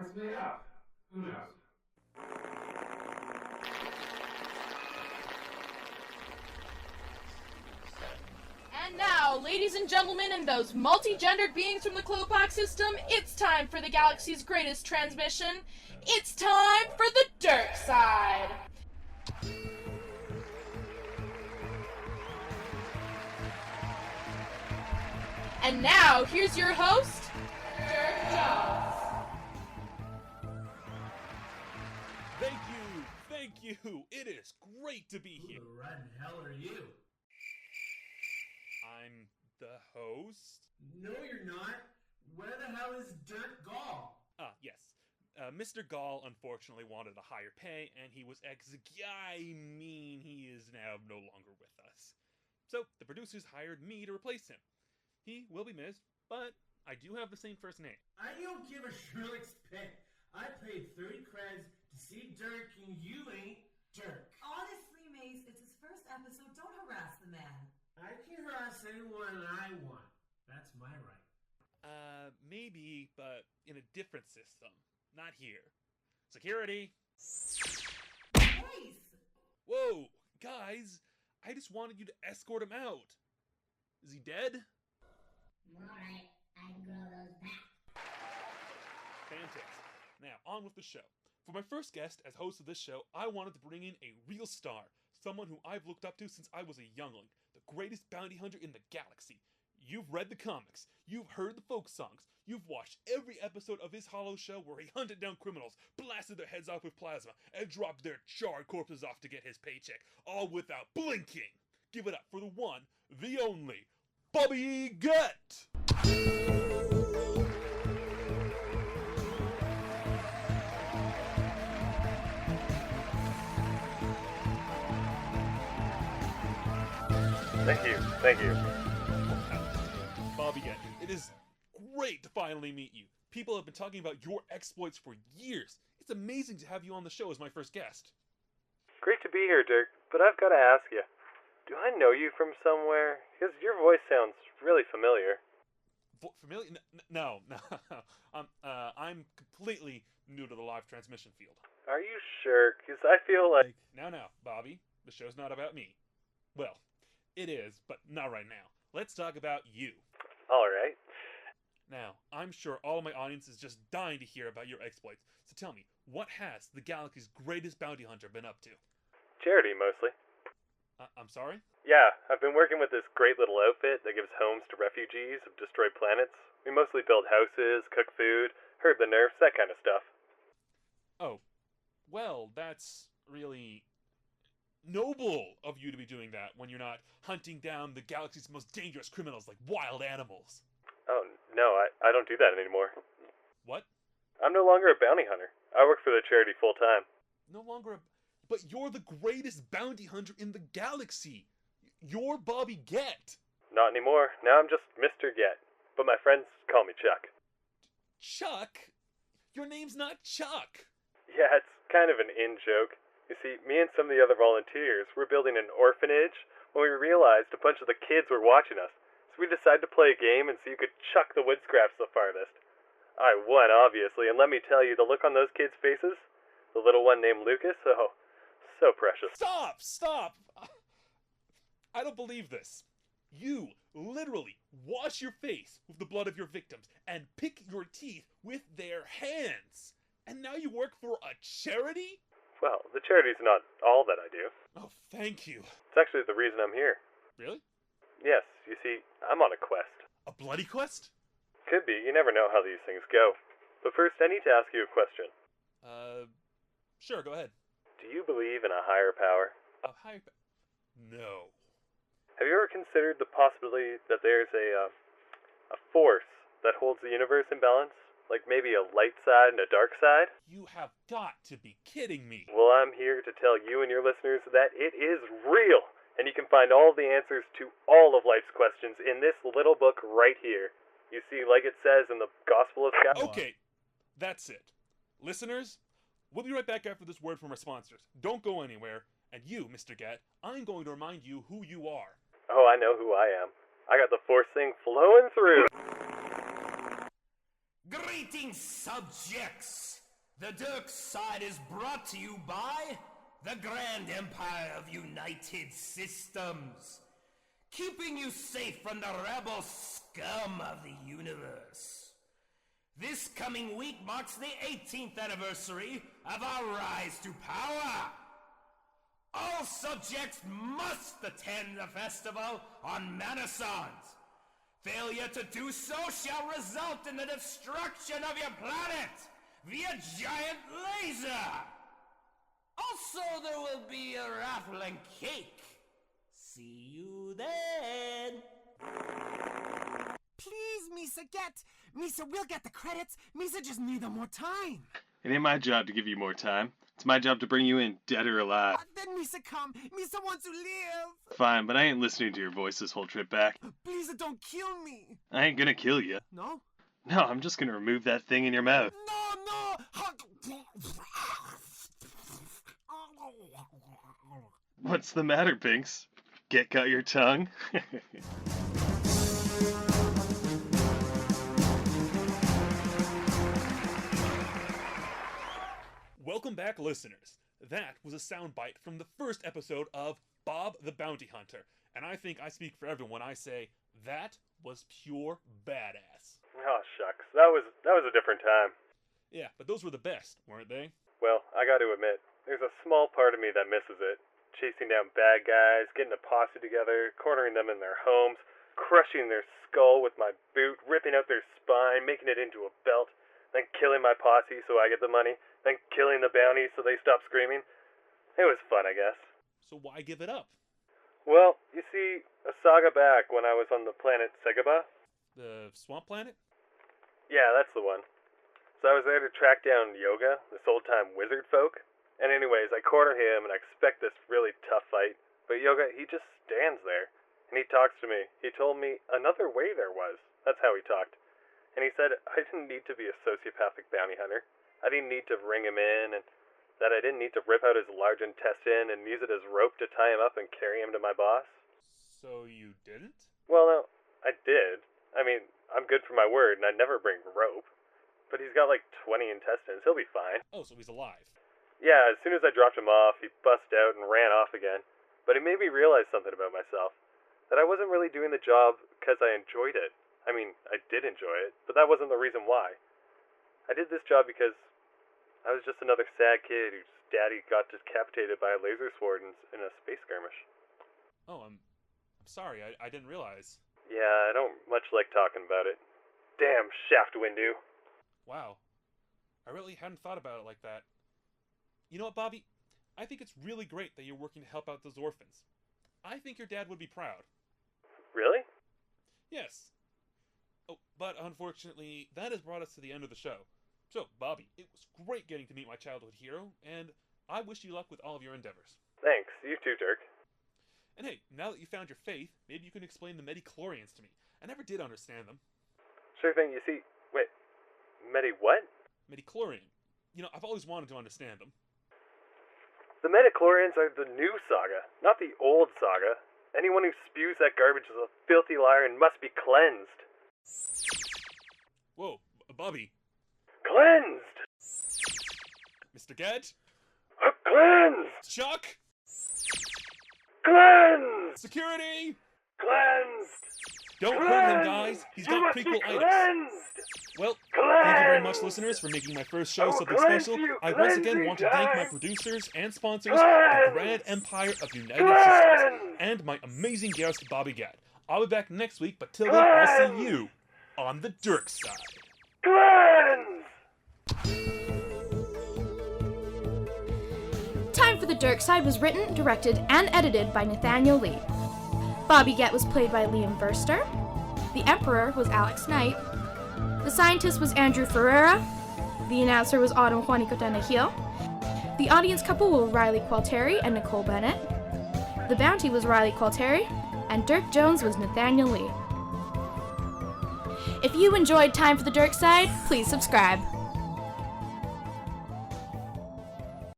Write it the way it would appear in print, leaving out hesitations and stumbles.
it's made up. Who knows? And now, ladies and gentlemen, and those multi-gendered beings from the Klopak system, it's time for the galaxy's greatest transmission. It's time for the Dirk side. And now, here's your host, Dirk Jones. Thank you. It is great to be here. Who the red hell are you? I'm the host. No, you're not. Where the hell is Dirk Gall? Yes. Mr. Gall unfortunately wanted a higher pay, and he was he is now no longer with us. So, the producers hired me to replace him. He will be missed, but I do have the same first name. I don't give a Sherlock's pet. I paid 30 creds to see Dirk, and you ain't Dirk. Honestly, Mace, it's his first episode. Don't harass the man. I can harass anyone I want. That's my right. Maybe, but in a different system. Not here. Security! Mace! Whoa! Guys! I just wanted you to escort him out. Is he dead? Alright, I can grow those back. Fantastic. Now, on with the show. For my first guest as host of this show, I wanted to bring in a real star. Someone who I've looked up to since I was a youngling. The greatest bounty hunter in the galaxy. You've read the comics. You've heard the folk songs. You've watched every episode of his Hollow show where he hunted down criminals, blasted their heads off with plasma, and dropped their charred corpses off to get his paycheck. All without blinking. Give it up for the one, the only, Bobby Gett! Thank you. Bobby Gett, it is great to finally meet you. People have been talking about your exploits for years. It's amazing to have you on the show as my first guest. Great to be here, Dirk, but I've got to ask you, do I know you from somewhere? Because your voice sounds really familiar. Familiar? No. I'm completely new to the live transmission field. Are you sure? Because I feel like... Now, Bobby, the show's not about me. Well, it is, but not right now. Let's talk about you. Alright. Now, I'm sure all of my audience is just dying to hear about your exploits. So tell me, what has the galaxy's greatest bounty hunter been up to? Charity, mostly. I'm sorry? Yeah, I've been working with this great little outfit that gives homes to refugees of destroyed planets. We mostly build houses, cook food, herd the nerfs, that kind of stuff. Oh, well, that's really noble of you to be doing that when you're not hunting down the galaxy's most dangerous criminals like wild animals. Oh, no, I don't do that anymore. What? I'm no longer a bounty hunter. I work for the charity full-time. No longer a... But you're the greatest bounty hunter in the galaxy. You're Bobby Gett. Not anymore. Now I'm just Mr. Gett. But my friends call me Chuck. Chuck? Your name's not Chuck. Yeah, it's kind of an in-joke. You see, me and some of the other volunteers were building an orphanage when we realized a bunch of the kids were watching us. So we decided to play a game and see who could chuck the wood scraps the farthest. I won, obviously, and let me tell you, the look on those kids' faces, the little one named Lucas, oh, so precious. Stop! I don't believe this. You literally wash your face with the blood of your victims and pick your teeth with their hands. And now you work for a charity? Well, the charity's not all that I do. Oh, thank you. It's actually the reason I'm here. Really? Yes, you see, I'm on a quest. A bloody quest? Could be, you never know how these things go. But first, I need to ask you a question. Sure, go ahead. Do you believe in a higher power? A higher No. Have you ever considered the possibility that there's a force that holds the universe in balance? Like maybe a light side and a dark side? You have got to be kidding me. Well, I'm here to tell you and your listeners that it is real. And you can find all of the answers to all of life's questions in this little book right here. You see, like it says in the Gospel of God. Okay, that's it. Listeners, we'll be right back after this word from our sponsors. Don't go anywhere. And you, Mr. Gett, I'm going to remind you who you are. Oh, I know who I am. I got the force thing flowing through. Greetings, subjects! The Dirk Side is brought to you by the Grand Empire of United Systems, keeping you safe from the rebel scum of the universe. This coming week marks the 18th anniversary of our rise to power. All subjects must attend the festival on Manasons. Failure to do so shall result in the destruction of your planet via giant laser. Also, there will be a raffle and cake. See you then. Please, Misa, get. Misa, we'll get the credits. Misa just need more time. It ain't my job to give you more time. It's my job to bring you in, dead or alive. Then Misa come. Misa wants to live. Fine, but I ain't listening to your voice this whole trip back. Please, don't kill me. I ain't gonna kill you. No? No, I'm just gonna remove that thing in your mouth. No! What's the matter, Binks? Get got your tongue? Welcome back, listeners. That was a soundbite from the first episode of Bob the Bounty Hunter, and I think I speak for everyone when I say that was pure badass. Oh, shucks. That was a different time. Yeah, but those were the best, weren't they? Well, I gotta admit, there's a small part of me that misses it. Chasing down bad guys, getting a posse together, cornering them in their homes, crushing their skull with my boot, ripping out their spine, making it into a belt, then killing my posse so I get the money, then killing the bounty so they stop screaming. It was fun, I guess. So why give it up? Well, you see, a saga back when I was on the planet Segaba. The swamp planet? Yeah, that's the one. So I was there to track down Yoga, this old-time wizard folk. And anyways, I corner him and I expect this really tough fight. But Yoga, he just stands there. And he talks to me. He told me another way there was. That's how he talked. And he said I didn't need to be a sociopathic bounty hunter. I didn't need to ring him in, and that I didn't need to rip out his large intestine and use it as rope to tie him up and carry him to my boss. So you didn't? Well, no, I did. I mean, I'm good for my word, and I'd never bring rope. But he's got like 20 intestines. He'll be fine. Oh, so he's alive. Yeah, as soon as I dropped him off, he busted out and ran off again. But it made me realize something about myself. That I wasn't really doing the job because I enjoyed it. I mean, I did enjoy it, but that wasn't the reason why. I did this job because I was just another sad kid whose daddy got decapitated by a laser sword in a space skirmish. Oh, I'm sorry. I didn't realize. Yeah, I don't much like talking about it. Damn shaft window. Wow. I really hadn't thought about it like that. You know what, Bobby? I think it's really great that you're working to help out those orphans. I think your dad would be proud. Really? Yes. Oh, but unfortunately, that has brought us to the end of the show. So, Bobby, it was great getting to meet my childhood hero, and I wish you luck with all of your endeavors. Thanks. You too, Dirk. And hey, now that you found your faith, maybe you can explain the midi-chlorians to me. I never did understand them. Sure thing. You see, wait, what? Midi-chlorian. You know, I've always wanted to understand them. The Metachlorians are the new saga, not the old saga. Anyone who spews that garbage is a filthy liar and must be cleansed. Whoa, Bobby. Cleansed! Mr. Gett? Cleansed! Chuck? Cleansed! Security! Cleansed! Don't hurt him, guys. He's got prequel-itis. Well, thank you very much, listeners, for making my first show something special. I once again want to thank my producers and sponsors, the Grand Empire of United Systems, and my amazing guest, Bobby Gett. I'll be back next week, but till then, I'll see you on the Dirk Side. Time for the Dirk Side was written, directed, and edited by Nathaniel Lee. Bobby Gett was played by Liam Verster. The Emperor was Alex Knight. The Scientist was Andrew Ferreira. The Announcer was Autumn Juanico Tanahil. The audience couple were Riley Qualteri and Nicole Bennett. The Bounty was Riley Qualteri, and Dirk Jones was Nathaniel Lee. If you enjoyed Time for the Dirk Side, please subscribe.